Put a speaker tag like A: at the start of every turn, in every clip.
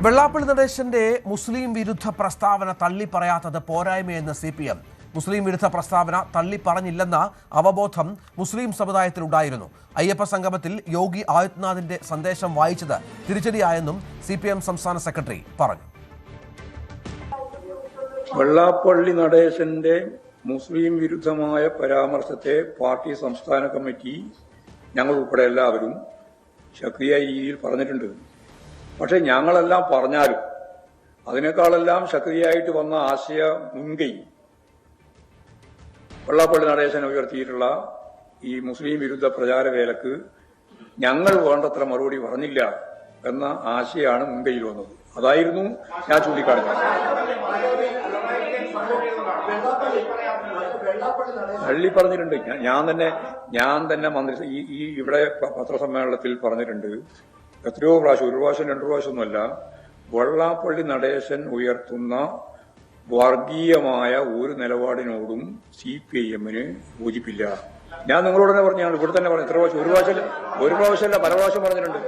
A: വെള്ളാപ്പള്ളി നടേശന്റെ മുസ്ലിം വിരുദ്ധ പ്രസ്താവന തള്ളിപ്പറയാത്തത് പോരായ്മയെന്ന് CPM. മുസ്ലിം വിരുദ്ധ പ്രസ്താവന തള്ളിപ്പറഞ്ഞില്ലെന്ന അവബോധം മുസ്ലിം സമുദായത്തിലുണ്ടായിരുന്നു. അയ്യപ്പ സംഗമത്തിൽ യോഗി ആദിത്യനാഥിന്റെ സന്ദേശം വായിച്ചത് തിരിച്ചടിയായെന്നും CPM സംസ്ഥാന സെക്രട്ടറി പറഞ്ഞു.
B: വെള്ളാപ്പള്ളി നടേശന്റെ മുസ്ലിം വിരുദ്ധമായ പരാമർശത്തെ പാർട്ടി സംസ്ഥാന കമ്മിറ്റി ഞങ്ങൾ ഉൾപ്പെടെ എല്ലാവരും ശക്തിയായ രീതിയിൽ പറഞ്ഞിട്ടുണ്ട്. പക്ഷെ ഞങ്ങളെല്ലാം പറഞ്ഞാലും അതിനേക്കാളെല്ലാം ശക്തിയായിട്ട് വന്ന ആശയ മുൻകൈ വെള്ളാപ്പള്ളി നടേശൻ ഉയർത്തിയിട്ടുള്ള ഈ മുസ്ലിം വിരുദ്ധ പ്രചാരവേലക്ക് ഞങ്ങൾ വേണ്ടത്ര മറുപടി പറഞ്ഞില്ല എന്ന ആശയമാണ് മുൻകൈയിൽ വന്നത്. അതായിരുന്നു ഞാൻ ചൂണ്ടിക്കാണിച്ചത്. തള്ളി പറഞ്ഞിട്ടുണ്ട്. ഞാൻ തന്നെ മന്ത്രി ഈ ഇവിടെ പത്രസമ്മേളനത്തിൽ പറഞ്ഞിട്ടുണ്ട്. എത്രയോ പ്രാവശ്യം, ഒരു പ്രാവശ്യം രണ്ടു പ്രാവശ്യമൊന്നുമല്ല, വെള്ളാപ്പള്ളി നടേശൻ ഉയർത്തുന്ന വർഗീയമായ ഒരു നിലപാടിനോടും CPIM-ന് യോജിപ്പില്ല. ഞാൻ നിങ്ങളോട് തന്നെ പറഞ്ഞു, ഞങ്ങൾ ഇവിടെ തന്നെ പറഞ്ഞു. എത്ര പ്രാവശ്യം, ഒരു പ്രാവശ്യമല്ല പല പ്രാവശ്യം പറഞ്ഞിട്ടുണ്ട്.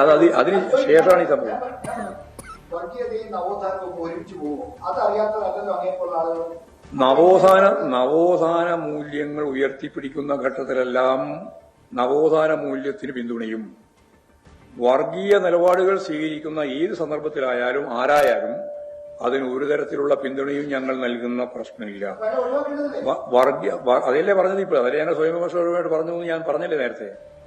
B: അല്ല, അതിന് ശേഷമാണ് ഈ സംഭവം. നവോത്ഥാന മൂല്യങ്ങൾ ഉയർത്തിപ്പിടിക്കുന്ന ഘട്ടത്തിലെല്ലാം നവോത്ഥാന മൂല്യത്തിന് പിന്തുണയും വർഗീയ നിലപാടുകൾ സ്വീകരിക്കുന്ന ഏത് സന്ദർഭത്തിലായാലും ആരായാലും അതിന് ഒരു തരത്തിലുള്ള പിന്തുണയും ഞങ്ങൾ നൽകുന്ന പ്രശ്നമില്ല. അതല്ലേ പറഞ്ഞത്. ഇപ്പോൾ അതല്ലേ ഞങ്ങൾ സ്വയം വിമർശനമായിട്ട് പറഞ്ഞു ഞാൻ പറഞ്ഞില്ലേ നേരത്തെ.